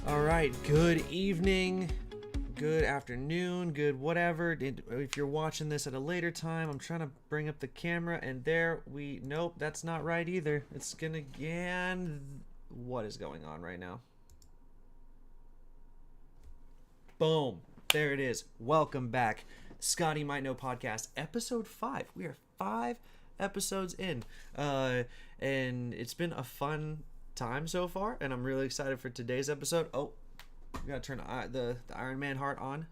All right, good evening, good afternoon, good whatever. If you're watching this at a later time, I'm trying to bring up the camera, and nope, that's not right either. It's gonna, what is going on right now? Boom, there it is. Welcome back, Scotty Might Know Podcast, episode 5. We are 5 episodes in, and it's been a fun time so far, and I'm really excited for today's episode. Oh, we gotta turn the Iron Man heart on.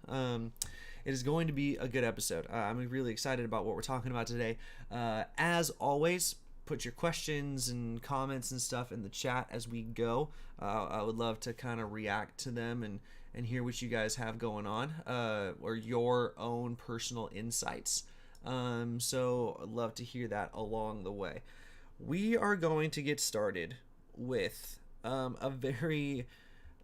It is going to be a good episode. I'm really excited about what we're talking about today. As always, put your questions and comments and stuff in the chat as we go. I would love to kind of react to them and hear what you guys have going on, or your own personal insights. So I'd love to hear that along the way. We are going to get started with a very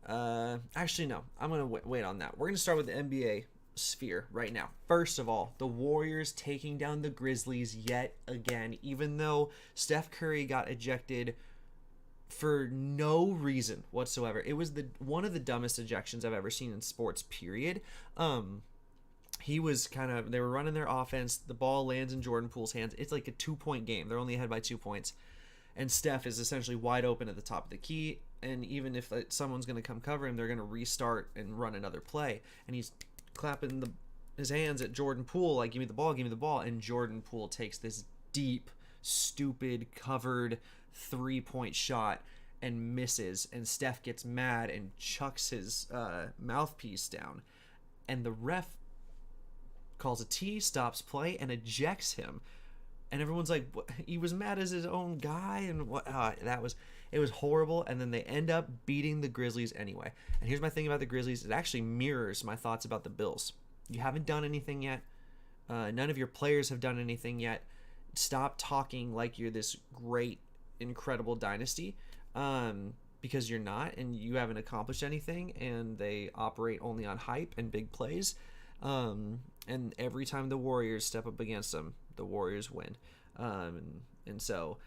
actually no, I'm gonna wait on that. We're gonna start with the NBA sphere right now. First of all, the Warriors taking down the Grizzlies yet again, even though Steph Curry got ejected for no reason whatsoever. It was one of the dumbest ejections I've ever seen in sports, period. They were running their offense, the ball lands in Jordan Poole's hands. It's like a 2-point game. They're only ahead by 2 points. And Steph is essentially wide open at the top of the key. And even if someone's going to come cover him, they're going to restart and run another play. And he's clapping his hands at Jordan Poole, like, give me the ball, give me the ball. And Jordan Poole takes this deep, stupid, covered 3-point shot and misses. And Steph gets mad and chucks his mouthpiece down. And the ref calls a T, stops play, and ejects him. And everyone's like, what? He was mad as his own guy, and what? It was horrible. And then they end up beating the Grizzlies anyway. And here's my thing about the Grizzlies: it actually mirrors my thoughts about the Bills. You haven't done anything yet. None of your players have done anything yet. Stop talking like you're this great, incredible dynasty, because you're not, and you haven't accomplished anything. And they operate only on hype and big plays. And every time the Warriors step up against them, the Warriors win. And so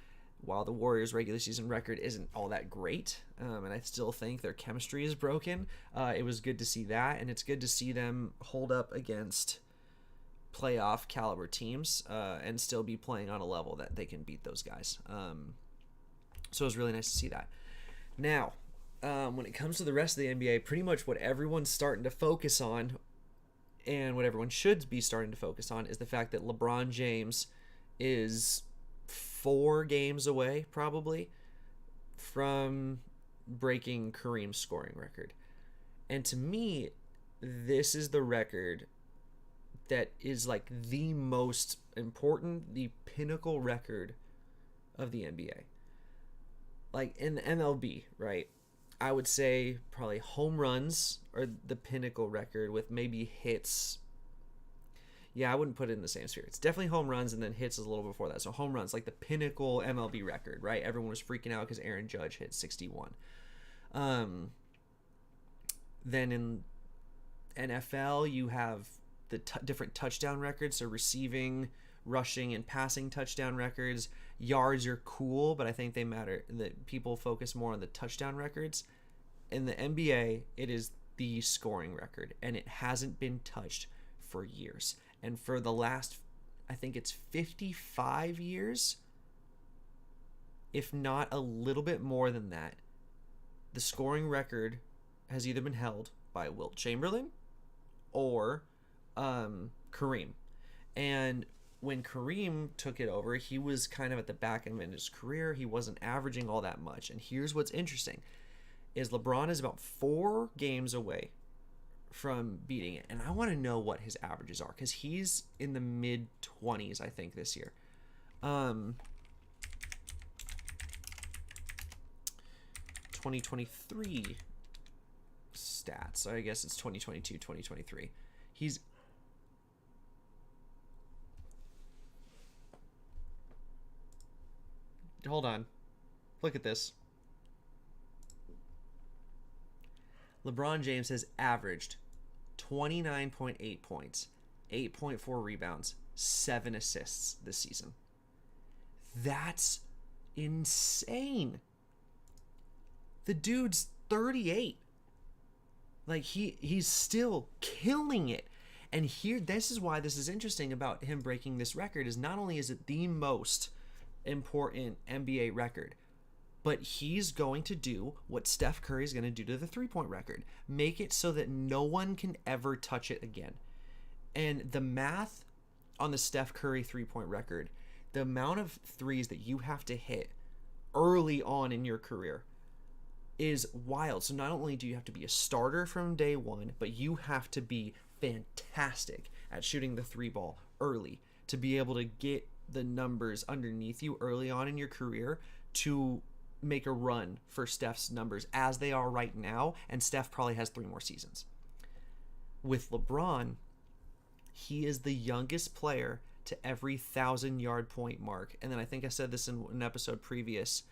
while the Warriors' regular season record isn't all that great, and I still think their chemistry is broken, it was good to see that, and it's good to see them hold up against playoff caliber teams, and still be playing on a level that they can beat those guys. So it was really nice to see that. Now, when it comes to the rest of the NBA, pretty much what everyone's starting to focus on, and what everyone should be starting to focus on, is the fact that LeBron James is 4 games away, probably, from breaking Kareem's scoring record. And to me, this is the record that is like the most important, the pinnacle record of the NBA. Like in the MLB, right? I would say probably home runs are the pinnacle record, with maybe hits. Yeah, I wouldn't put it in the same sphere. It's definitely home runs, and then hits is a little before that. So home runs, like the pinnacle MLB record, right? Everyone was freaking out because Aaron Judge hit 61. Then in NFL, you have the different touchdown records, so receiving, rushing, and passing touchdown records. Yards are cool, but I think they matter. That people focus more on the touchdown records. In the NBA, it is the scoring record, and it hasn't been touched for years. And for the last, I think it's 55 years, if not a little bit more than that, the scoring record has either been held by Wilt Chamberlain or Kareem. And when Kareem took it over, he was kind of at the back end of his career. He wasn't averaging all that much. And here's what's interesting, is LeBron is about 4 games away from beating it. And I want to know what his averages are, because he's in the mid-20s, I think, this year. 2023 stats. I guess it's 2022, 2023. Hold on. Look at this. LeBron James has averaged 29.8 points, 8.4 rebounds, 7 assists this season. That's insane. The dude's 38. Like he's still killing it. And here, this is why this is interesting about him breaking this record, is not only is it the most important NBA record, but he's going to do what Steph Curry is going to do to the three-point record. Make it so that no one can ever touch it again. And the math on the Steph Curry three-point record, the amount of threes that you have to hit early on in your career is wild. So not only do you have to be a starter from day one, but you have to be fantastic at shooting the three ball early to be able to get the numbers underneath you early on in your career to make a run for Steph's numbers as they are right now. And Steph probably has 3 more seasons. With LeBron, he is the youngest player to every 1,000-yard point mark. And then I think I said this in an episode previous.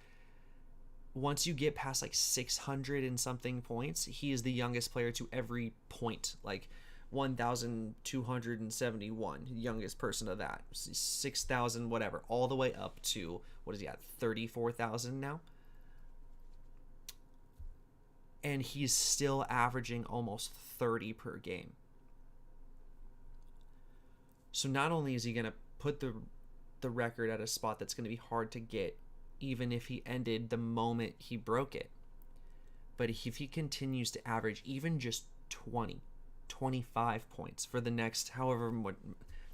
Once you get past like 600 and something points, he is the youngest player to every point, like 1,271, youngest person to that, 6,000, whatever, all the way up to, what is he at, 34,000 now? And he's still averaging almost 30 per game. So not only is he going to put the record at a spot that's going to be hard to get, even if he ended the moment he broke it, but if he continues to average even just 20, 25 points for the next however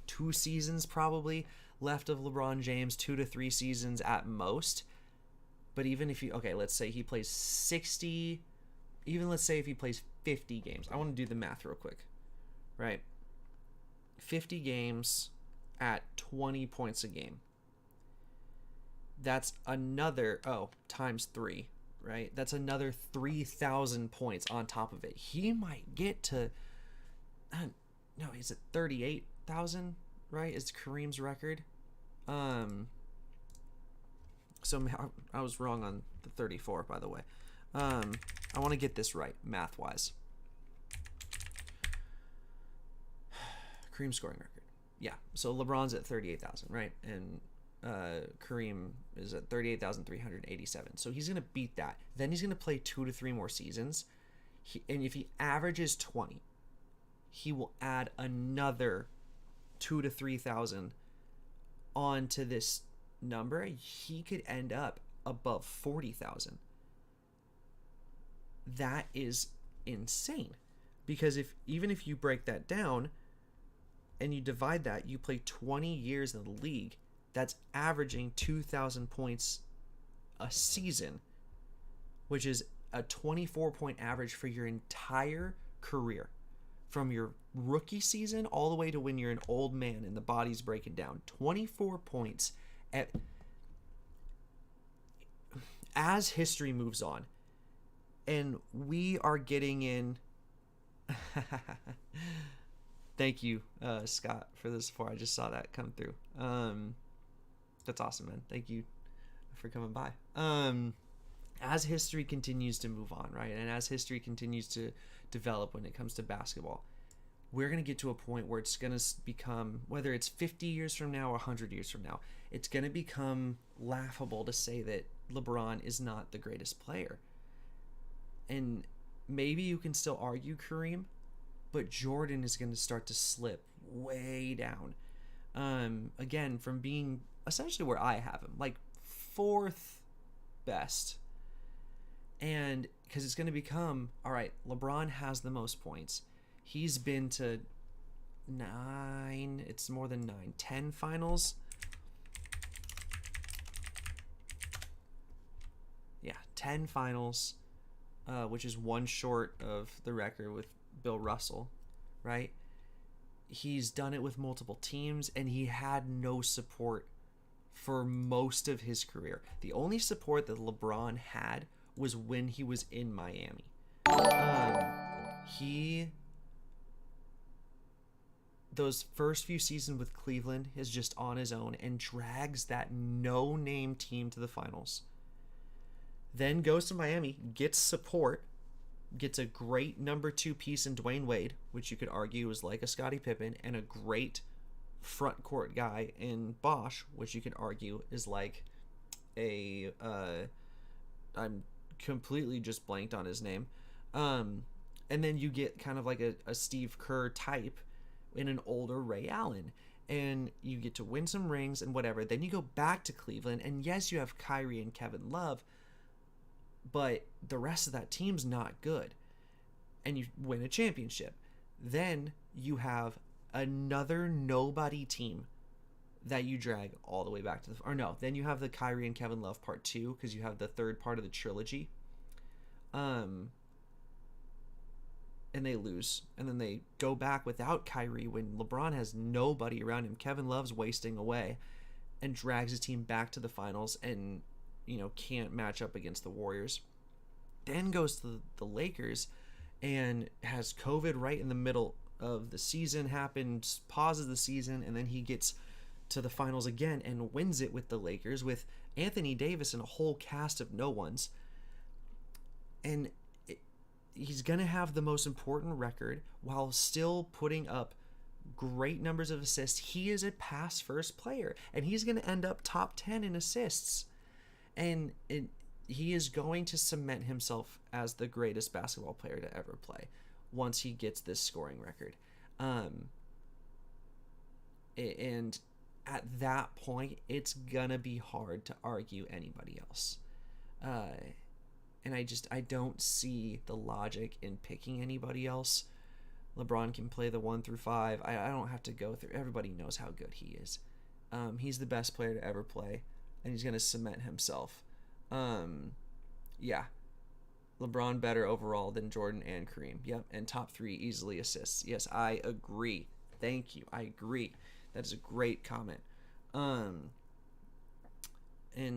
2 seasons probably left of LeBron James, 2 to 3 seasons at most. But even if let's say he plays 60, even let's say if he plays 50 games, I want to do the math real quick, right? 50 games at 20 points a game. That's another, times 3, right? That's another 3,000 points on top of it. He might get to, no, is it 38,000, right? Is Kareem's record? So I was wrong on the 34, by the way. I want to get this right, math-wise. Kareem scoring record. Yeah, so LeBron's at 38,000, right? And Kareem is at 38,387. So he's going to beat that. Then he's going to play 2 to 3 more seasons. And if he averages 20, he will add another 2 to 3,000 onto this number. He could end up above 40,000. That is insane. Because even if you break that down and you divide that, you play 20 years in the league, that's averaging 2,000 points a season, which is a 24-point average for your entire career, from your rookie season all the way to when you're an old man and the body's breaking down. 24 points as history moves on, and we are getting in. Thank you, Scott, for the support. I just saw that come through. That's awesome, man. Thank you for coming by. As history continues to move on, right, and as history continues to develop when it comes to basketball, we're going to get to a point where it's going to become, whether it's 50 years from now or 100 years from now, it's going to become laughable to say that LeBron is not the greatest player. And maybe you can still argue Kareem, but Jordan is going to start to slip way down. Again, from being essentially where I have him, like 4th best. And because it's going to become, all right, LeBron has the most points. He's been to 9, it's more than 9, 10 finals. Yeah, 10 finals, which is 1 short of the record with Bill Russell, right? He's done it with multiple teams, and he had no support for most of his career. The only support that LeBron had was when he was in Miami. Those first few seasons with Cleveland is just on his own and drags that no-name team to the finals. Then goes to Miami, gets support, gets a great number 2 piece in Dwayne Wade, which you could argue is like a Scottie Pippen, and a great front court guy in Bosch, which you could argue is like I'm completely just blanked on his name. And then you get kind of like a Steve Kerr type in an older Ray Allen. And you get to win some rings and whatever. Then you go back to Cleveland. And yes, you have Kyrie and Kevin Love. But the rest of that team's not good. And you win a championship. Then you have another nobody team that you drag all the way back to then you have the Kyrie and Kevin Love part 2, because you have the third part of the trilogy. And they lose, and then they go back without Kyrie when LeBron has nobody around him. Kevin Love's wasting away, and drags his team back to the finals, and can't match up against the Warriors. Then goes to the Lakers and has COVID right in the middle of the season, happens, pauses the season, and then he gets to the finals again and wins it with the Lakers with Anthony Davis and a whole cast of no ones. And he's going to have the most important record while still putting up great numbers of assists. He is a pass first player, and he's going to end up top 10 in assists. And he is going to cement himself as the greatest basketball player to ever play once he gets this scoring record. And at that point, it's gonna be hard to argue anybody else. And I don't see the logic in picking anybody else. LeBron can play the 1 through 5. I don't have to go through. Everybody knows how good he is. He's the best player to ever play, and he's gonna cement himself. Yeah. LeBron better overall than Jordan and Kareem. Yep, and top 3 easily assists. Yes, I agree. Thank you. I agree. That is a great comment. And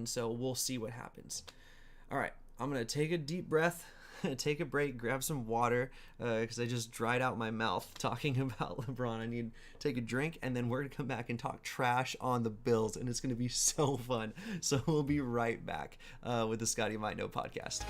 so we'll see what happens. All right, I'm going to take a deep breath, take a break, grab some water, because I just dried out my mouth talking about LeBron. I need to take a drink, and then we're going to come back and talk trash on the Bills, and it's going to be so fun. So we'll be right back with the Scotty Might Know podcast.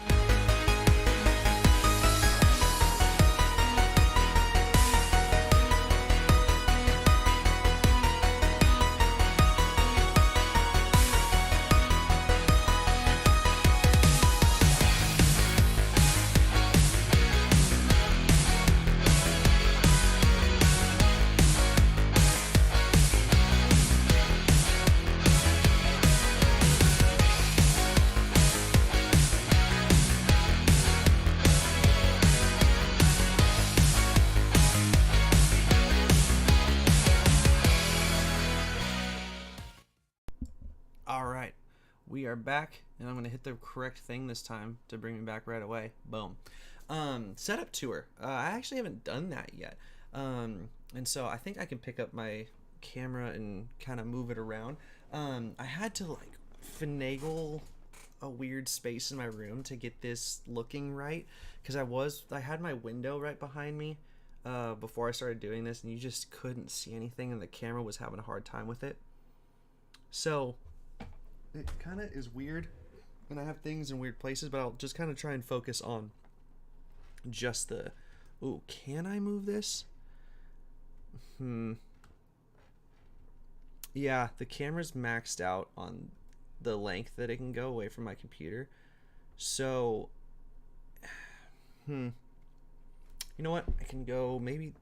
We are back, and I'm going to hit the correct thing this time to bring me back right away. Boom. Setup tour. I actually haven't done that yet. And so I think I can pick up my camera and kind of move it around. I had to finagle a weird space in my room to get this looking right, because I had my window right behind me before I started doing this, and you just couldn't see anything, and the camera was having a hard time with it. So it kind of is weird, and I have things in weird places, but I'll just kind of try and focus on just the... Ooh, can I move this? Yeah, the camera's maxed out on the length that it can go away from my computer. So, you know what? I can go maybe...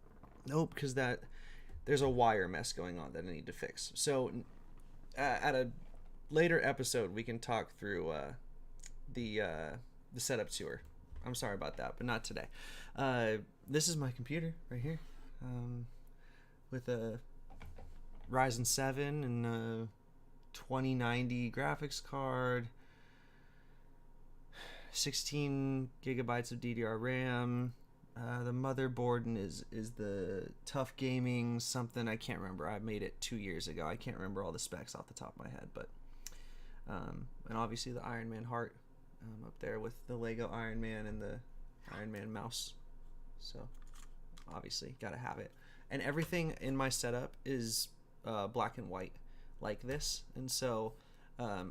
Nope, because there's a wire mess going on that I need to fix. So, at a later episode, we can talk through the setup tour. I'm sorry about that, but not today. This is my computer right here, with a Ryzen 7 and a 2090 graphics card, 16 gigabytes of DDR RAM. The motherboard is the Tough Gaming something. I can't remember. I made it 2 years ago. I can't remember all the specs off the top of my head, but and obviously the Iron Man heart up there with the Lego Iron Man and the Iron Man mouse. So obviously gotta have it. And everything in my setup is black and white like this, and so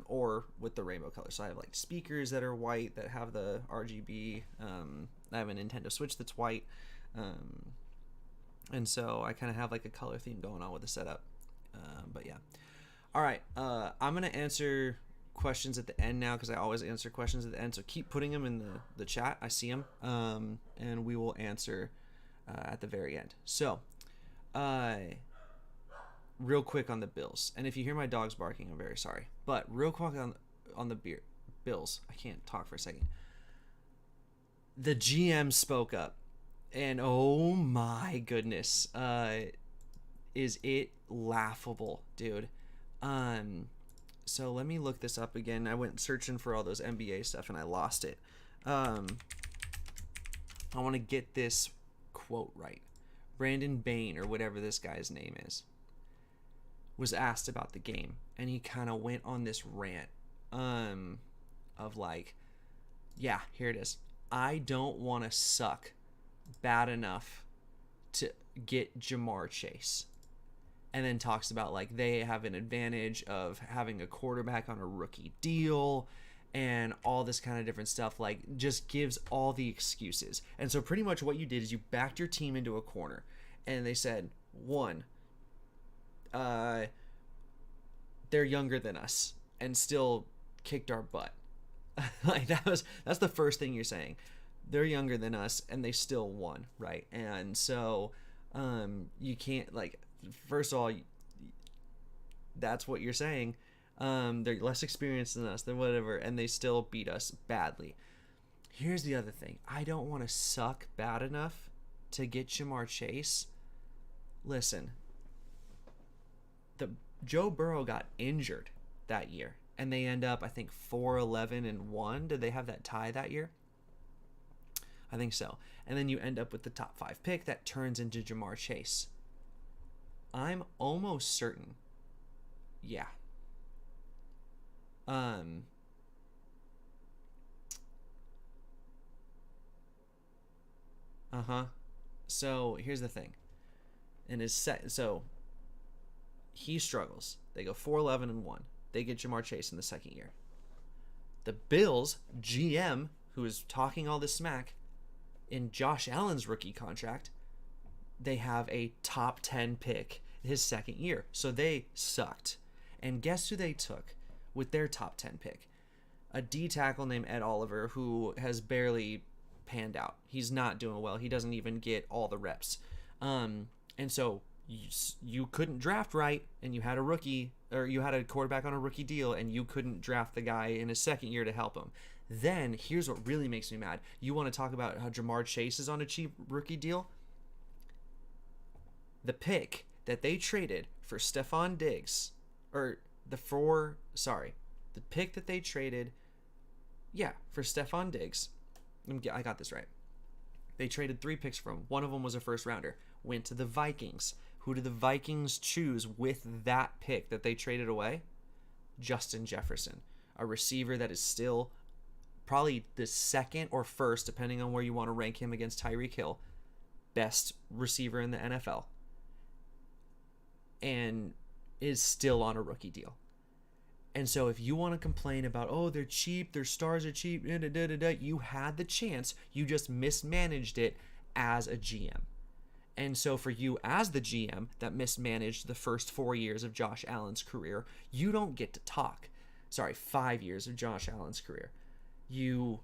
or with the rainbow color. So I have speakers that are white that have the RGB. I have a Nintendo Switch that's white, and so I kind of have a color theme going on with the setup. But yeah, all right. I'm gonna answer questions at the end now because I always answer questions at the end. So keep putting them in the chat. I see them, and we will answer at the very end. So, real quick on the Bills, and if you hear my dogs barking, I'm very sorry. But real quick on the Bills, I can't talk for a second. The GM spoke up, and oh my goodness, is it laughable, dude. So let me look this up again. I went searching for all those NBA stuff and I lost it. I want to get this quote right. Brandon Bain, or whatever this guy's name is, was asked about the game, and he kind of went on this rant of like, yeah, here it is. I don't want to suck bad enough to get Jamar Chase. And then talks about like they have an advantage of having a quarterback on a rookie deal and all this kind of different stuff, like just gives all the excuses. And so pretty much what you did is you backed your team into a corner, and they said, one, they're younger than us and still kicked our butt. Like that's the first thing you're saying. They're younger than us and they still won, right? And so you can't, like, first of all, that's what you're saying. They're less experienced than us, than whatever, and they still beat us badly. Here's the other thing. I don't want to suck bad enough to get Jamar Chase. Listen, Joe Burrow got injured that year, and they end up, I think, 4-11-1. Did they have that tie that year? I think so. And then you end up with the top 5 pick that turns into Jamar Chase. I'm almost certain. Yeah. So here's the thing. And so he struggles. They go 4-11-1. They get Jamar Chase in the second year. The Bills GM, who is talking all this smack, in Josh Allen's rookie contract, they have a top 10 pick his second year. So they sucked. And guess who they took with their top 10 pick? A D tackle named Ed Oliver, who has barely panned out. He's not doing well. He doesn't even get all the reps. And so you couldn't draft right, and you had a rookie, or you had a quarterback on a rookie deal, and you couldn't draft the guy in his second year to help him. Then here's what really makes me mad. You want to talk about how Jamar Chase is on a cheap rookie deal? The pick that they traded for Stephon Diggs, the pick that they traded, for Stephon Diggs. I got this right. They traded 3 picks from him. One of them was a first rounder. Went to the Vikings. Who did the Vikings choose with that pick that they traded away? Justin Jefferson, a receiver that is still probably the second or first, depending on where you want to rank him against Tyreek Hill, best receiver in the NFL, and is still on a rookie deal. And so if you want to complain about, oh, they're cheap, their stars are cheap, you had the chance, you just mismanaged it as a GM. And so for you as the GM that mismanaged the first 4 years of Josh Allen's career, you don't get to talk. 5 years of Josh Allen's career. You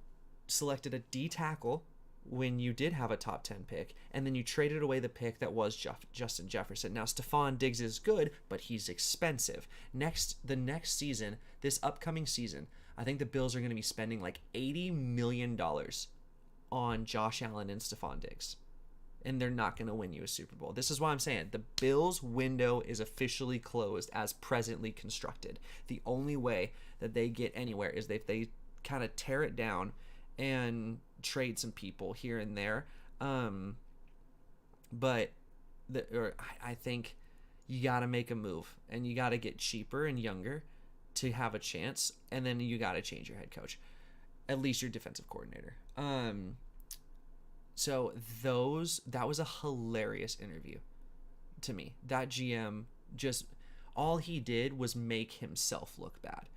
selected a D tackle when you did have a top 10 pick, and then you traded away the pick that was Justin Jefferson. Now, Stephon Diggs is good, but he's expensive. The next season, this upcoming season, I think the Bills are going to be spending like $80 million on Josh Allen and Stephon Diggs. And they're not going to win you a Super Bowl. This is why I'm saying the Bills' window is officially closed as presently constructed. The only way that they get anywhere is if they kind of tear it down and trade some people here and there. But I think you got to make a move, and you got to get cheaper and younger to have a chance, and then you got to change your head coach, at least your defensive coordinator. So that was a hilarious interview to me. That GM just, all he did was make himself look bad.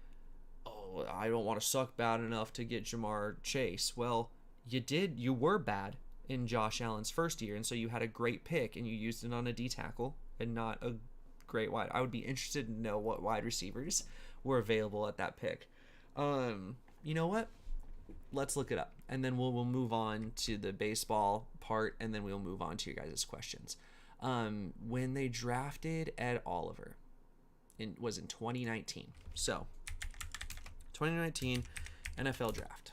Oh, I don't want to suck bad enough to get Jamar Chase. Well, you were bad in Josh Allen's first year, and so you had a great pick and you used it on a D tackle and not a great wide. I would be interested to know what wide receivers were available at that pick. You know what? Let's look it up, and then we'll move on to the baseball part, and then we'll move on to your guys' questions. When they drafted Ed Oliver, was in 2019. So, 2019 NFL draft.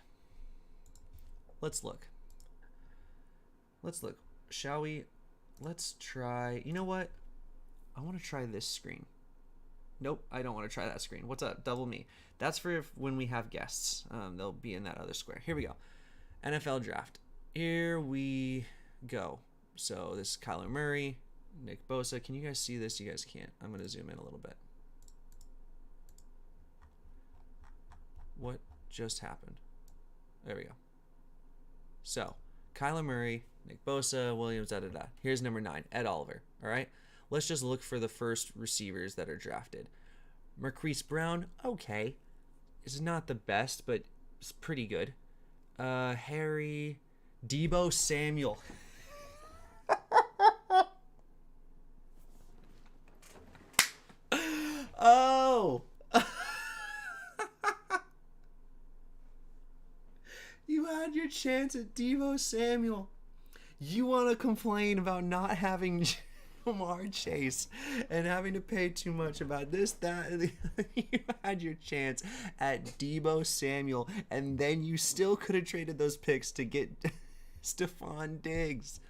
Let's look. Shall we? Let's try. You know what? I want to try this screen. Nope, I don't want to try that screen. What's up? Double me. That's for when we have guests. They'll be in that other square. Here we go. NFL draft. Here we go. So this is Kyler Murray, Nick Bosa. Can you guys see this? You guys can't. I'm going to zoom in a little bit. What just happened? There we go. So, Kyler Murray, Nick Bosa, Williams, da-da-da. Here's number 9, Ed Oliver. All right? Let's just look for the first receivers that are drafted. Marquise Brown, okay. Is not the best, but it's pretty good. Harry, Deebo Samuel. Oh! You had your chance at Deebo Samuel. You want to complain about not having Jamar Chase and having to pay too much about this, that. You had your chance at Deebo Samuel, and then you still could have traded those picks to get Stephon Diggs.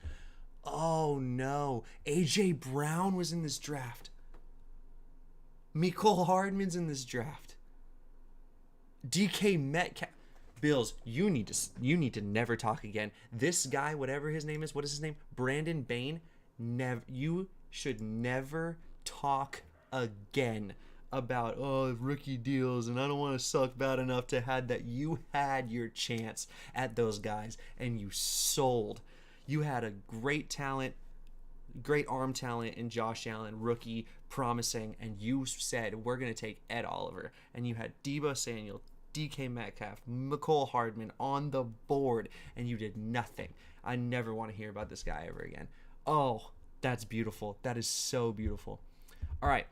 Oh no. AJ Brown was in this draft. Mecole Hardman's in this draft. DK Metcalf. Bills, you need to never talk again. This guy, whatever his name is, what is his name? Brandon Bain. You should never talk again about rookie deals, and I don't want to suck bad enough to had that. You had your chance at those guys, and you sold. You had a great talent, great arm talent in Josh Allen, rookie, promising, and you said we're gonna take Ed Oliver, and you had Deebo Samuel, DK Metcalf, Mecole Hardman on the board, and you did nothing. I never want to hear about this guy ever again. Oh, that's beautiful. That is so beautiful. All right.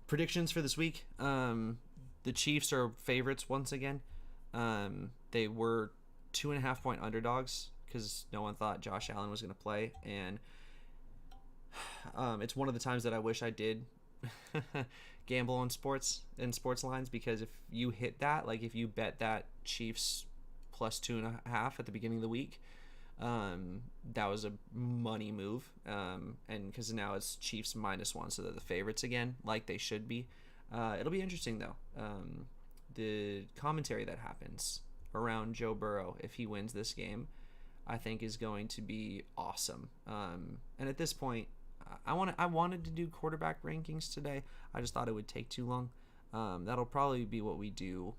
Predictions for this week. The Chiefs are favorites once again. They were 2.5-point underdogs because no one thought Josh Allen was going to play, and it's one of the times that I wish I did gamble on sports lines, because if you hit that, like if you bet that Chiefs plus 2.5 at the beginning of the week, that was a money move, and because now it's Chiefs -1, so they're the favorites again, like they should be. It'll be interesting though. The commentary that happens around Joe Burrow if he wins this game, I think is going to be awesome. And at this point, I wanted to do quarterback rankings today. I just thought it would take too long. That'll probably be what we do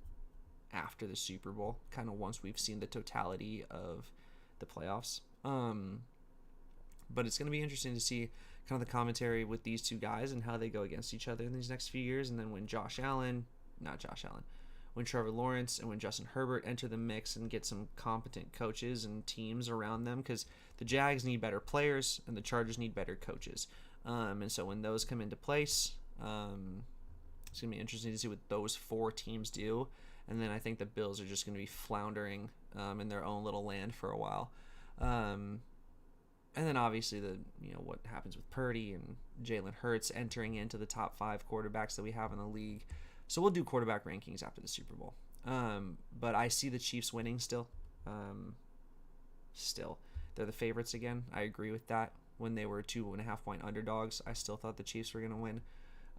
after the Super Bowl, kind of once we've seen the totality of the playoffs. But it's going to be interesting to see kind of the commentary with these two guys and how they go against each other in these next few years. And then when when Trevor Lawrence and when Justin Herbert enter the mix and get some competent coaches and teams around them, because the Jags need better players and the Chargers need better coaches. And so when those come into place, it's going to be interesting to see what those 4 teams do. And then I think the Bills are just going to be floundering in their own little land for a while. And then obviously what happens with Purdy and Jalen Hurts entering into the top 5 quarterbacks that we have in the league. So we'll do quarterback rankings after the Super Bowl. But I see the Chiefs winning still. They're the favorites again. I agree with that. When they were 2.5-point underdogs, I still thought the Chiefs were going to win.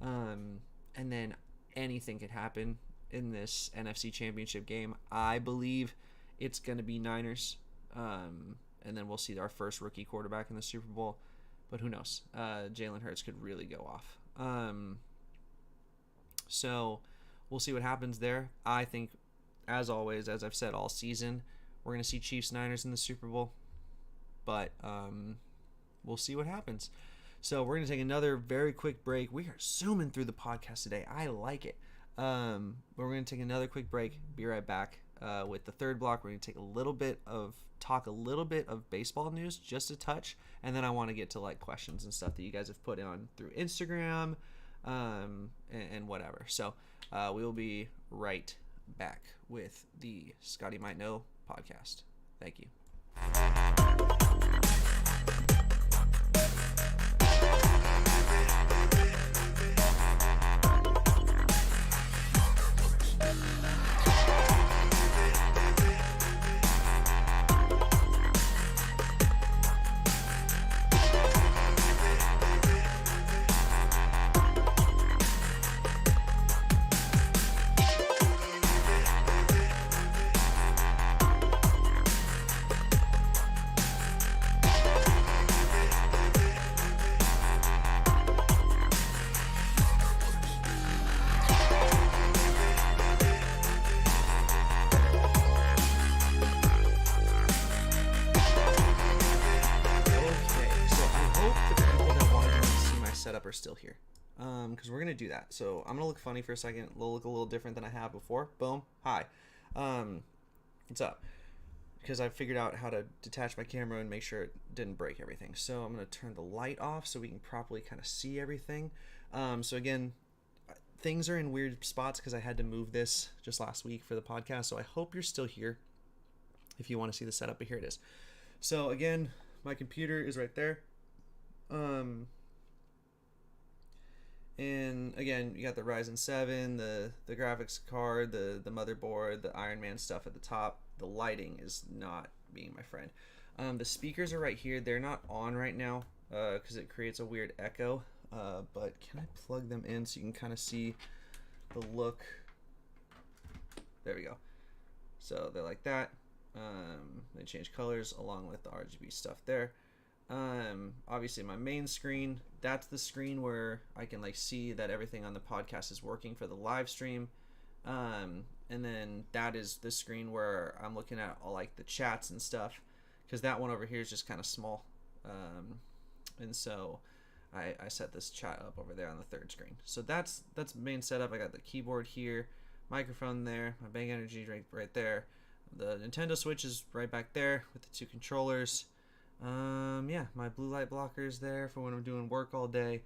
And then anything could happen in this NFC Championship game. I believe it's going to be Niners. And then we'll see our first rookie quarterback in the Super Bowl. But who knows? Jalen Hurts could really go off. So we'll see what happens there. I think, as always, as I've said all season, we're going to see Chiefs-Niners in the Super Bowl. But we'll see what happens. So we're going to take another very quick break. We are zooming through the podcast today. I like it. But we're going to take another quick break. Be right back with the third block. We're going to talk a little bit of baseball news, just a touch. And then I want to get to questions and stuff that you guys have put on through Instagram. and whatever. So we will be right back with the Scotty Might Know podcast. Thank you. Setup are still here because we're gonna do that. So I'm gonna look funny for a second. It'll look a little different than I have before. Boom. Hi. What's up? Because I figured out how to detach my camera and make sure it didn't break everything. So I'm gonna turn the light off so we can properly kind of see everything. So again, things are in weird spots because I had to move this just last week for the podcast. So I hope you're still here if you want to see the setup, but here it is. So again, my computer is right there. And again, you got the Ryzen 7, the graphics card, the motherboard, the Iron Man stuff at the top. The lighting is not being my friend. The speakers are right here. They're not on right now because it creates a weird echo. But can I plug them in so you can kind of see the look? There we go. So they're like that. They change colors along with the RGB stuff there. Obviously my main screen, that's the screen where I can like see that everything on the podcast is working for the live stream. And then that is the screen where I'm looking at all like the chats and stuff, because that one over here is just kind of small. And so I set this chat up over there on the third screen. So that's main setup. I got the keyboard here, microphone there, my Bang Energy right there. The Nintendo Switch is right back there with the two controllers. Yeah, my blue light blockers there for when I'm doing work all day.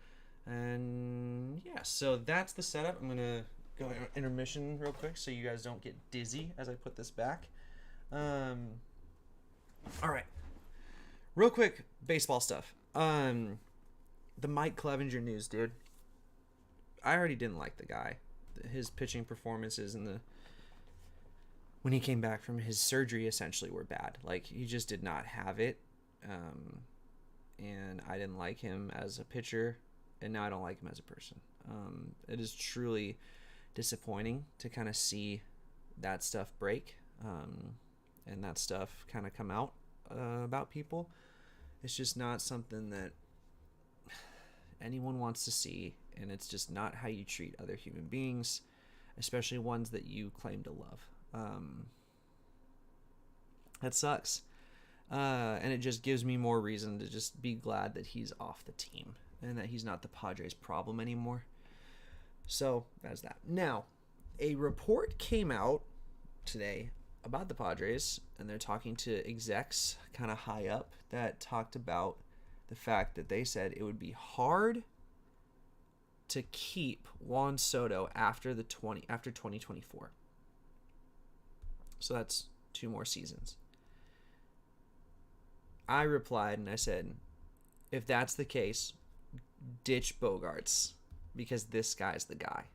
And yeah, so that's the setup. I'm gonna go intermission real quick so you guys don't get dizzy as I put this back. All right, real quick baseball stuff. The Mike Clevenger news, dude. I already didn't like the guy. His pitching performances and when he came back from his surgery essentially were bad. Like, he just did not have it. And I didn't like him as a pitcher, and now I don't like him as a person. It is truly disappointing to kind of see that stuff break, and that stuff kind of come out about people. It's just not something that anyone wants to see, and it's just not how you treat other human beings, especially ones that you claim to love. That sucks. And it just gives me more reason to just be glad that he's off the team and that he's not the Padres' problem anymore. So that's that. Now, a report came out today about the Padres, and they're talking to execs kind of high up that talked about the fact that they said it would be hard to keep Juan Soto after 2024. So that's 2 more seasons. I replied and I said, if that's the case, ditch Bogarts, because this guy's the guy.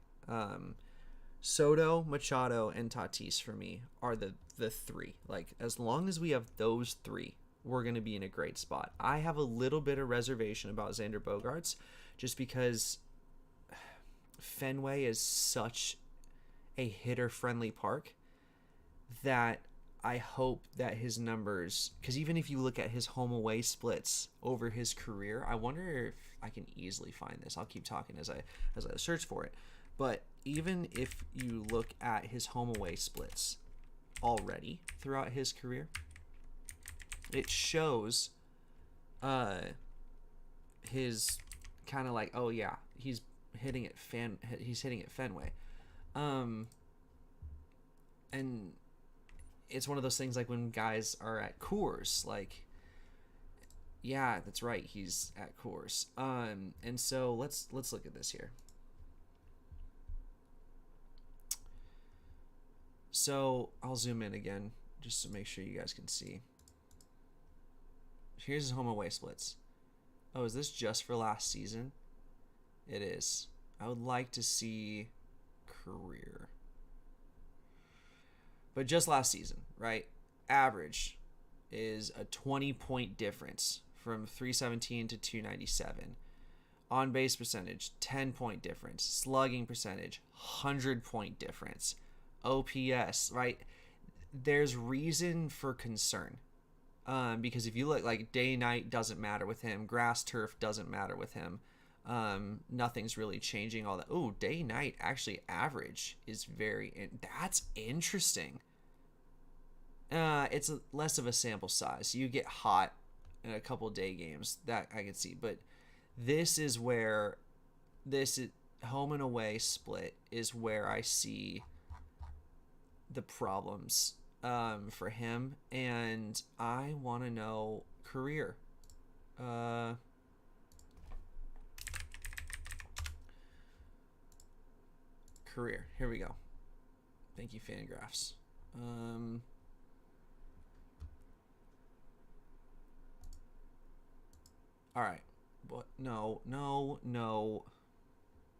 Soto, Machado, and Tatis for me are the 3. Like, as long as we have those 3, we're going to be in a great spot. I have a little bit of reservation about Xander Bogaerts just because Fenway is such a hitter-friendly park that I hope that his numbers, because even if you look at his home away splits over his career, I wonder if I can easily find this. I'll keep talking as I search for it. But even if you look at his home away splits already throughout his career, it shows his kind of like, oh yeah, he's hitting at Fenway. And it's one of those things like when guys are at Coors, like, yeah, that's right, he's at Coors. And so let's look at this here. So I'll zoom in again just to make sure you guys can see. Here's his home away splits. Oh, is this just for last season? It is. I would like to see career. But just last season, right? Average is a 20-point difference from 317 to 297. On base percentage, 10-point difference. Slugging percentage, 100-point difference. OPS, right? There's reason for concern. Because if you look, like, day night doesn't matter with him, grass turf doesn't matter with him. Nothing's really changing all that. Oh, day night actually average is that's interesting. It's less of a sample size. You get hot in a couple day games, that I can see, but this is where home and away split is where I see the problems for him, and I want to know career. Career. Here we go. Thank you, Fangraphs. All right. What? No.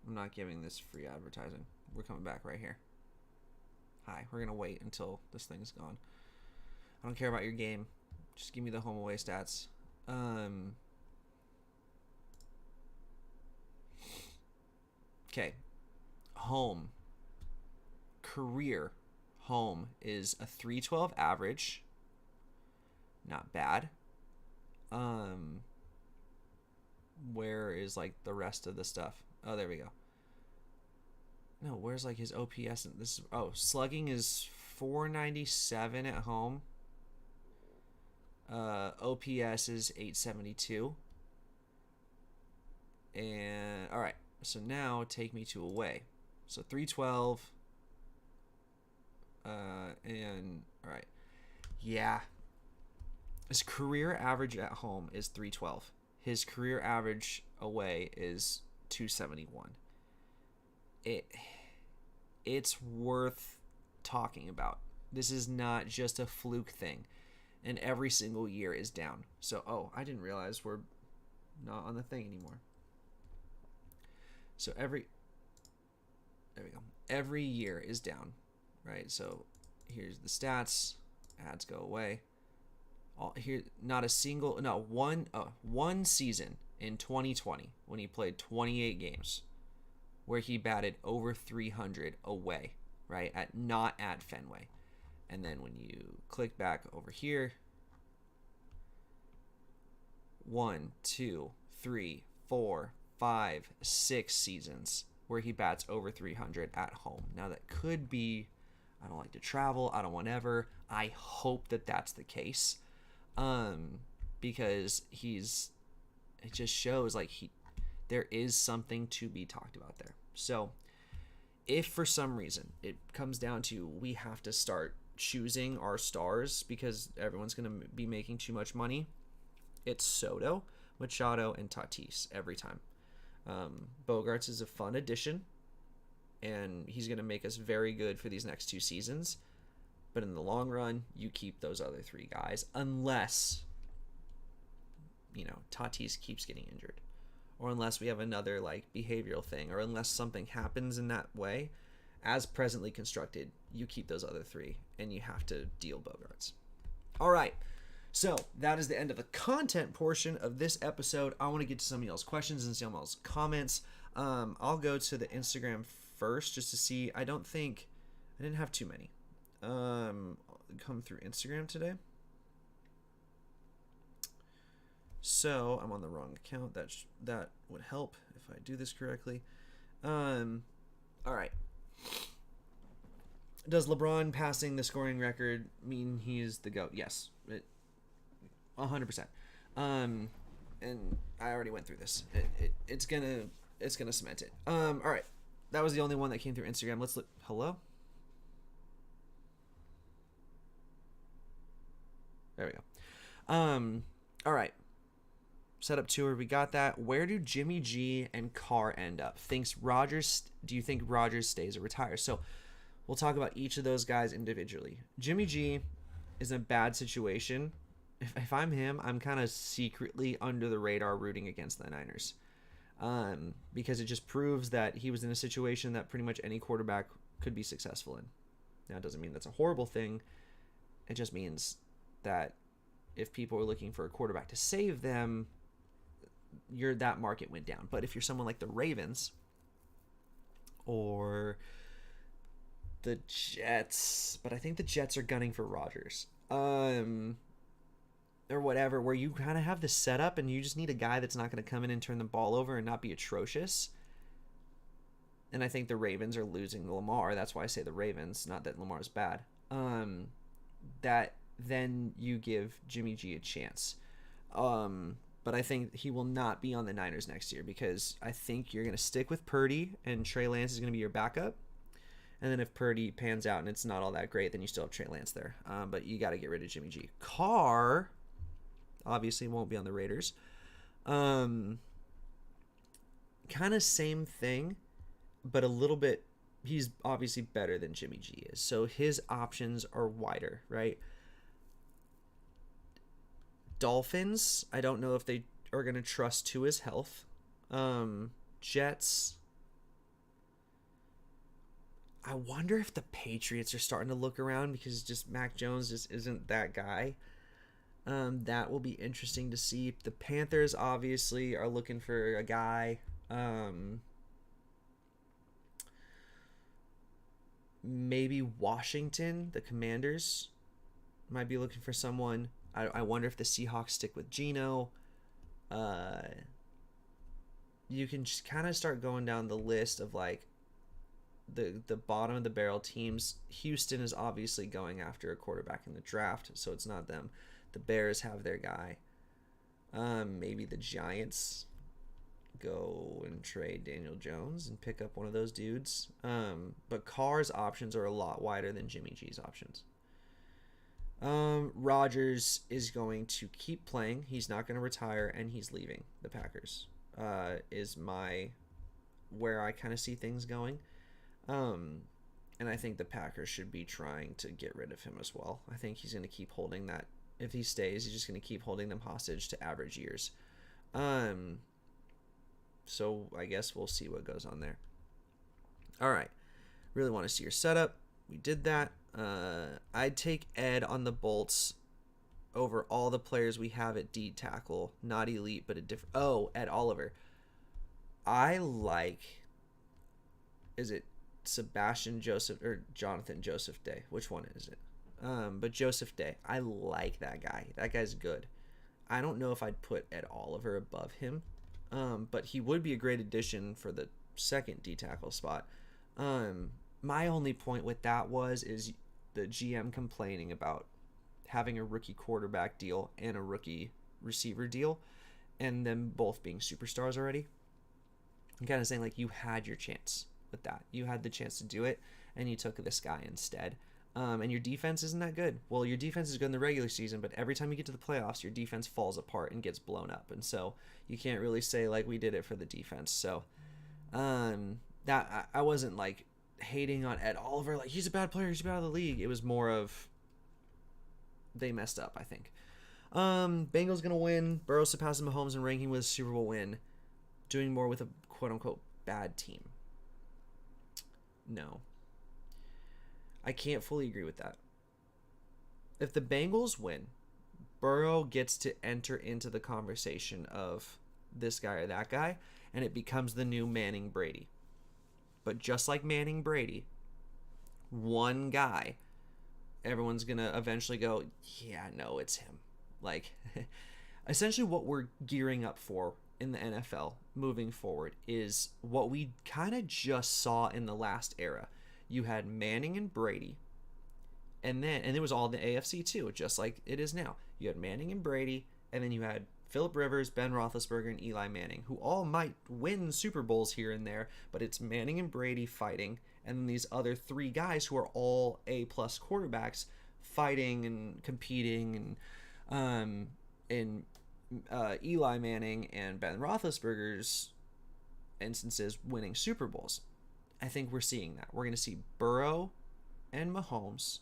I'm not giving this free advertising. We're coming back right here. Hi. We're going to wait until this thing's gone. I don't care about your game. Just give me the home away stats. Okay. Home. Career. Home is a 312 average. Not bad. Where is, like, the rest of the stuff? Oh, there we go. No, where's, like, his OPS? Slugging is 497 at home. OPS is 872. And, all right. So now take me to away. So 312. And, all right. Yeah. His career average at home is 312. His career average away is 271. It's worth talking about. This is not just a fluke thing. And every single year is down. So, I didn't realize we're not on the thing anymore. So there we go. Every year is down, right? So here's the stats. Ads go away. One season in 2020 when he played 28 games where he batted over 300 away, right? Not at Fenway. And then when you click back over here, 1, 2, 3, 4, 5, 6 seasons where he bats over 300 at home. Now that could be, I don't like to travel, I don't want ever. I hope that that's the case. Because it just shows like there is something to be talked about there. So if for some reason it comes down to we have to start choosing our stars because everyone's going to be making too much money, it's Soto, Machado, and Tatis every time. Bogarts is a fun addition, and he's going to make us very good for these next 2 seasons. But in the long run, you keep those other 3 guys unless, Tatis keeps getting injured. Or unless we have another, behavioral thing. Or unless something happens in that way. As presently constructed, you keep those other 3. And you have to deal Bogarts. All right. So, that is the end of the content portion of this episode. I want to get to some of y'all's questions and some of y'all's comments. I'll go to the Instagram first just to see. I didn't have too many. Come through Instagram today. So I'm on the wrong account. That would help if I do this correctly. All right. Does LeBron passing the scoring record mean he is the GOAT? Yes, 100%. And I already went through this. It's gonna cement it. All right. That was the only one that came through Instagram. Let's look. Hello. There we go. All right. Setup tour. We got that. Where do Jimmy G and Carr end up? Do you think Rogers stays or retires? So We'll talk about each of those guys individually. Jimmy G is in a bad situation. If I'm him, I'm kind of secretly under the radar rooting against the Niners. Because it just proves that he was in a situation that pretty much any quarterback could be successful in. Now, it doesn't mean that's a horrible thing. It just means that if people are looking for a quarterback to save them, that market went down. But if you're someone like the Ravens or the Jets, but I think the Jets are gunning for Rodgers, or whatever, where you kind of have this setup and you just need a guy that's not going to come in and turn the ball over and not be atrocious. And I think the Ravens are losing Lamar. That's why I say the Ravens, not that Lamar's bad. That then you give Jimmy G a chance. But I think he will not be on the Niners next year because I think you're going to stick with Purdy and Trey Lance is going to be your backup. And then if Purdy pans out and it's not all that great, then you still have Trey Lance there. But you got to get rid of Jimmy G. Carr obviously won't be on the Raiders. Kind of same thing, but a little bit, he's obviously better than Jimmy G is. So his options are wider, right? Dolphins, I don't know if they are going to trust to his health. Jets, I wonder if the Patriots are starting to look around because just Mac Jones just isn't that guy. That will be interesting to see. The Panthers obviously are looking for a guy. Maybe Washington, the Commanders, might be looking for someone. I wonder if the Seahawks stick with Geno. You can just kind of start going down the list of like the bottom of the barrel teams. Houston is obviously going after a quarterback in the draft, so it's not them. The Bears have their guy. Maybe the Giants go and trade Daniel Jones and pick up one of those dudes. But Carr's options are a lot wider than Jimmy G's options. Rodgers is going to keep playing. He's not going to retire, and he's leaving the Packers. Is where I kind of see things going. And I think the Packers should be trying to get rid of him as well. I think he's going to keep holding that. If he stays, he's just going to keep holding them hostage to average years. So I guess we'll see what goes on there. All right. Really want to see your setup. We did that. I'd take Ed on the Bolts over all the players we have at D tackle. Not elite, but a different. Oh, Ed Oliver. I like. Is it Sebastian Joseph or Jonathan Joseph Day? Which one is it? But Joseph Day. I like that guy. That guy's good. I don't know if I'd put Ed Oliver above him. But he would be a great addition for the second D tackle spot. My only point with that is the GM complaining about having a rookie quarterback deal and a rookie receiver deal, and them both being superstars already. I'm kind of saying, like, you had your chance with that. You had the chance to do it, and you took this guy instead. And your defense isn't that good. Well, your defense is good in the regular season, but every time you get to the playoffs, your defense falls apart and gets blown up. And so you can't really say, like, we did it for the defense. So that I wasn't, like, hating on Ed Oliver, like, he's a bad player, he's out of the league. It was more of they messed up, I think. Bengals going to win. Burrow surpassing Mahomes and ranking with a Super Bowl win. Doing more with a quote-unquote bad team. No. I can't fully agree with that. If the Bengals win, Burrow gets to enter into the conversation of this guy or that guy, and it becomes the new Manning Brady. But just like Manning Brady, one guy, everyone's going to eventually go, yeah, no, it's him. Like, essentially what we're gearing up for in the NFL moving forward is what we kind of just saw in the last era. You had Manning and Brady, and it was all the AFC too, just like it is now. You had Manning and Brady, and then you had Phillip Rivers, Ben Roethlisberger, and Eli Manning, who all might win Super Bowls here and there, but it's Manning and Brady fighting, and then these other three guys who are all A-plus quarterbacks fighting and competing, and in Eli Manning and Ben Roethlisberger's instances winning Super Bowls. I think we're seeing that. We're going to see Burrow and Mahomes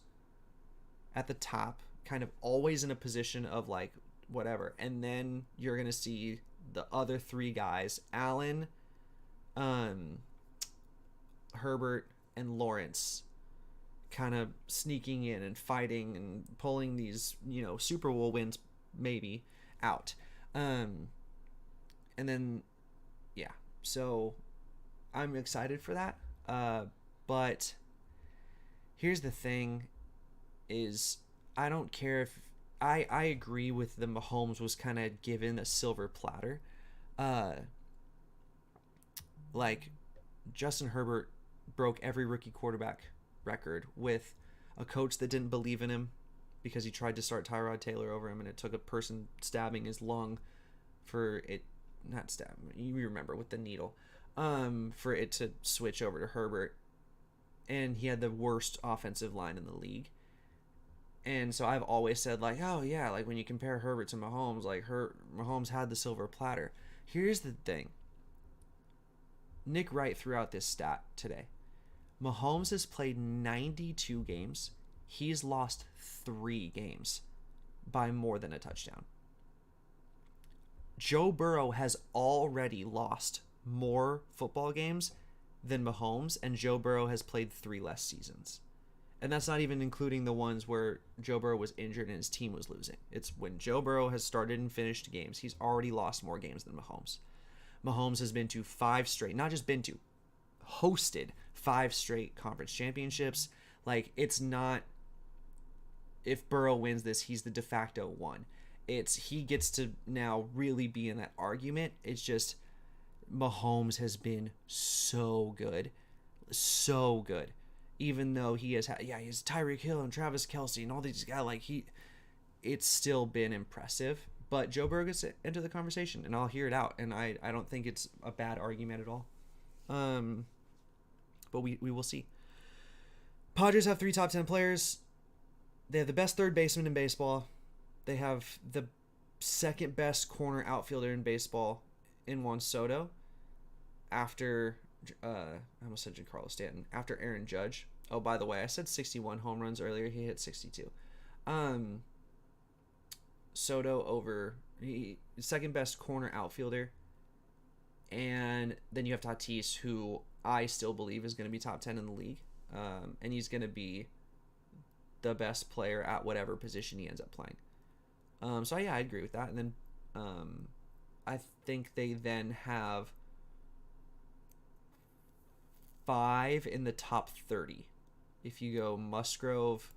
at the top, kind of always in a position of like whatever, and then you're gonna see the other three guys, Allen, Herbert, and Lawrence, kind of sneaking in and fighting and pulling these, Super Bowl wins maybe out. And then, yeah. So I'm excited for that. But here's the thing is I don't care if I agree with the Mahomes was kind of given a silver platter. Like Justin Herbert broke every rookie quarterback record with a coach that didn't believe in him because he tried to start Tyrod Taylor over him, and it took a person stabbing his lung for it, not stab, you remember, with the needle, for it to switch over to Herbert. And he had the worst offensive line in the league. And so I've always said, like, oh yeah, like when you compare Herbert to Mahomes, like Mahomes had the silver platter. Here's the thing. Nick Wright threw out this stat today. Mahomes has played 92 games. He's lost 3 games by more than a touchdown. Joe Burrow has already lost more football games than Mahomes, and Joe Burrow has played 3 less seasons. And that's not even including the ones where Joe Burrow was injured and his team was losing. It's when Joe Burrow has started and finished games, he's already lost more games than Mahomes. Mahomes has been to 5 straight, not just been to, hosted 5 straight conference championships. Like, it's not, if Burrow wins this, he's the de facto one. It's, he gets to now really be in that argument. It's just, Mahomes has been so good. So good. Even though he has had, he has Tyreek Hill and Travis Kelce and all these guys, like, it's still been impressive. But Joe Burrow gets into the conversation, and I'll hear it out, and I don't think it's a bad argument at all. But we will see. Padres have 3 top 10 players. They have the best third baseman in baseball. They have the second best corner outfielder in baseball in Juan Soto. After, I almost said Giancarlo Stanton. After Aaron Judge. Oh, by the way, I said 61 home runs earlier. He hit 62. Soto over second best corner outfielder, and then you have Tatis, who I still believe is going to be top 10 in the league, and he's going to be the best player at whatever position he ends up playing. So yeah, I agree with that. And then I think they then have 5 in the top 30. If you go Musgrove,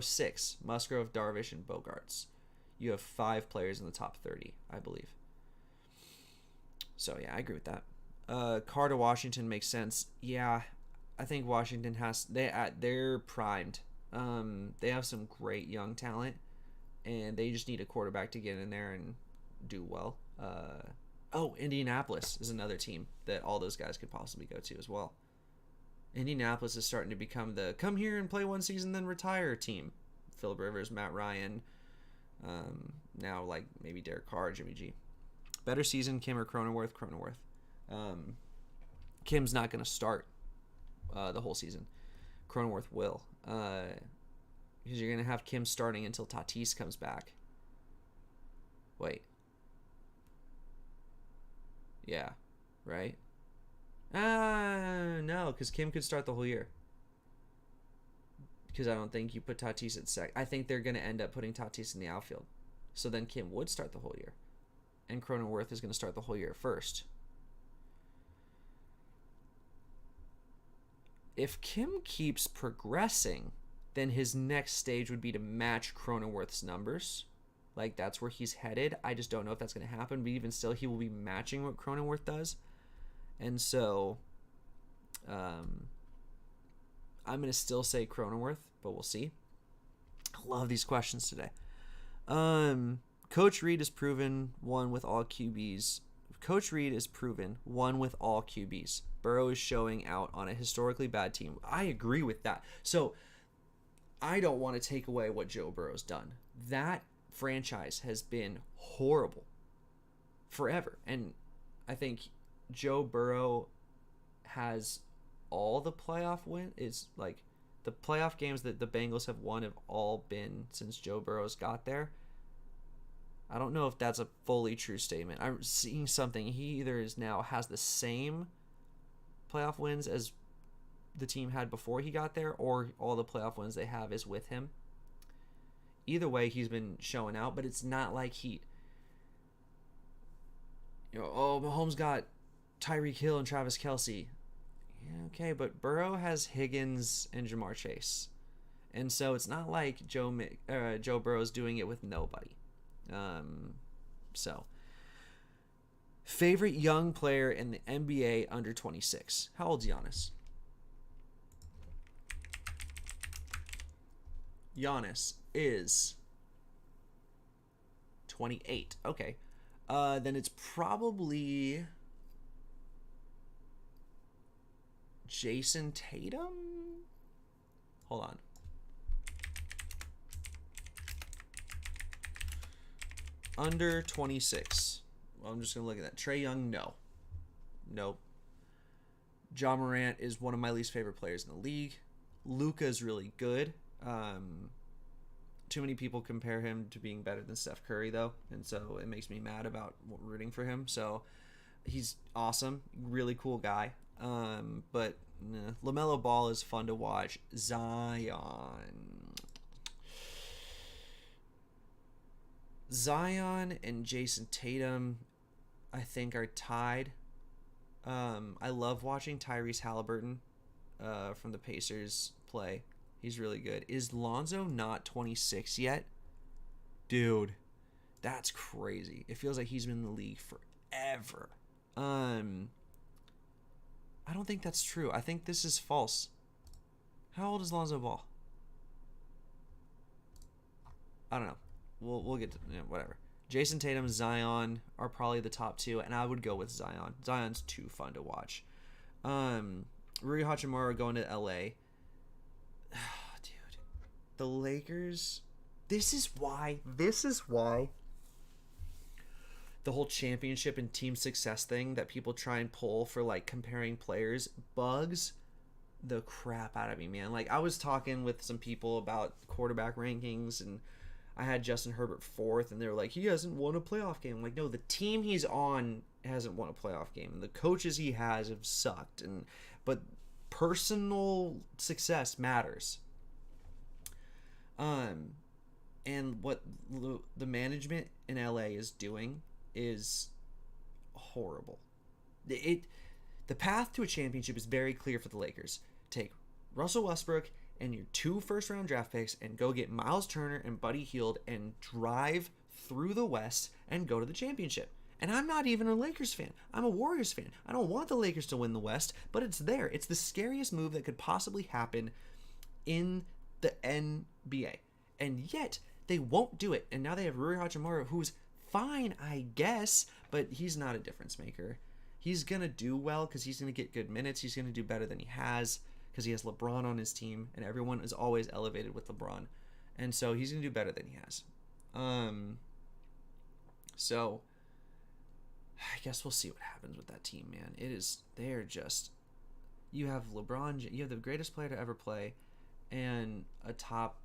6, Musgrove, Darvish, and Bogarts. You have 5 players in the top 30, I believe. So, yeah, I agree with that. Carr to Washington makes sense. Yeah, I think Washington they're primed. They have some great young talent, and they just need a quarterback to get in there and do well. Indianapolis is another team that all those guys could possibly go to as well. Indianapolis is starting to become the come here and play one season then retire team. Phillip Rivers, Matt Ryan, now like maybe Derek Carr, Jimmy G. Better season, Kim or Cronenworth? Kim's not going to start the whole season. Cronenworth will. Because you're going to have Kim starting until Tatis comes back. Wait. Yeah. Right? No, because Kim could start the whole year. Because I don't think you put Tatis at sec. I think they're going to end up putting Tatis in the outfield. So then Kim would start the whole year. And Cronenworth is going to start the whole year first. If Kim keeps progressing, then his next stage would be to match Cronenworth's numbers. Like, that's where he's headed. I just don't know if that's going to happen. But even still, he will be matching what Cronenworth does. And so, I'm going to still say Cronenworth, but we'll see. I love these questions today. Coach Reed has proven one with all QBs. Burrow is showing out on a historically bad team. I agree with that. So, I don't want to take away what Joe Burrow's done. That franchise has been horrible forever. And I think Joe Burrow has all the playoff win. It's like the playoff games that the Bengals have won have all been since Joe Burrow's got there. I don't know if that's a fully true statement. I'm seeing something. He either is now has the same playoff wins as the team had before he got there, or all the playoff wins they have is with him. Either way, he's been showing out, but it's not like Mahomes got Tyreek Hill and Travis Kelce. Yeah, okay, but Burrow has Higgins and Jamar Chase. And so it's not like Joe Burrow's doing it with nobody. Favorite young player in the NBA under 26. How old's Giannis? Giannis is 28. Okay. Then it's probably Jason Tatum? Hold on. Under 26. Well, I'm just going to look at that. Trae Young, no. Nope. Ja Morant is one of my least favorite players in the league. Luka is really good. Too many people compare him to being better than Steph Curry, though, and so it makes me mad about rooting for him. So he's awesome, really cool guy. But LaMelo Ball is fun to watch. Zion and Jason Tatum, I think, are tied. I love watching Tyrese Halliburton from the Pacers play. He's really good. Is Lonzo not 26 yet? Dude, that's crazy. It feels like he's been in the league forever. I don't think that's true. I think this is false. How old is Lonzo Ball? I don't know. We'll get to whatever. Jason Tatum, Zion are probably the top two, and I would go with Zion. Zion's too fun to watch. Rui Hachimura going to LA. Dude, the Lakers. This is why the whole championship and team success thing that people try and pull for like comparing players bugs the crap out of me, man. Like, I was talking with some people about quarterback rankings, and I had Justin Herbert fourth, and they were like, he hasn't won a playoff game. I'm like, no, the team he's on hasn't won a playoff game. The coaches he has have sucked, but personal success matters. And what the management in LA is doing is horrible. The path to a championship is very clear for the Lakers. Take Russell Westbrook and your 2 first-round draft picks and go get Miles Turner and Buddy Hield and drive through the West and go to the championship. And I'm not even a Lakers fan. I'm a Warriors fan. I don't want the Lakers to win the West, but it's there. It's the scariest move that could possibly happen in the NBA. And yet, they won't do it. And now they have Rui Hachimura, who's fine, I guess, but he's not a difference maker. He's going to do well because he's going to get good minutes. He's going to do better than he has because he has LeBron on his team, and everyone is always elevated with LeBron. And so he's going to do better than he has. So I guess we'll see what happens with that team, man. You have LeBron, you have the greatest player to ever play, and a top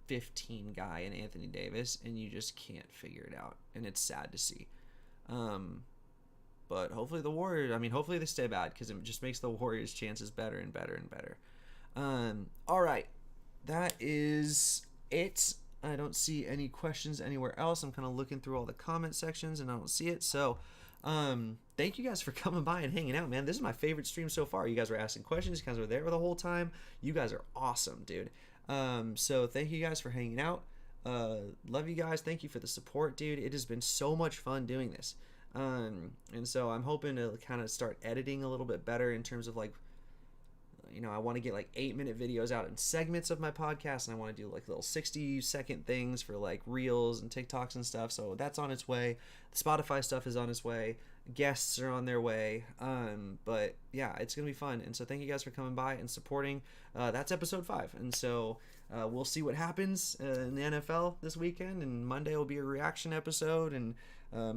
15 guy in Anthony Davis, and you just can't figure it out, and it's sad to see. But hopefully hopefully they stay bad, because it just makes the Warriors' chances better and better and better. All right, that is it. I don't see any questions anywhere else. I'm kind of looking through all the comment sections, and I don't see it. So thank you guys for coming by and hanging out, man. This is my favorite stream so far. You guys were asking questions. You guys were there the whole time. You guys are awesome, dude. So thank you guys for hanging out. Love you guys. Thank you for the support, dude. It has been so much fun doing this. And so I'm hoping to kind of start editing a little bit better in terms of like, I want to get like 8-minute videos out in segments of my podcast, and I want to do like little 60-second things for like reels and TikToks and stuff. So that's on its way. The Spotify stuff is on its way. Guests are on their way. But yeah, it's going to be fun. And so thank you guys for coming by and supporting. That's episode 5. And so we'll see what happens in the NFL this weekend. And Monday will be a reaction episode. And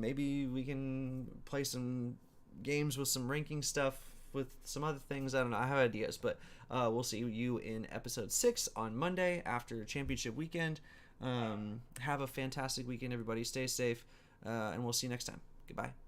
maybe we can play some games with some ranking stuff with some other things. I don't know. I have ideas, but we'll see you in episode 6 on Monday after championship weekend. Have a fantastic weekend, everybody. Stay safe, and we'll see you next time. Goodbye.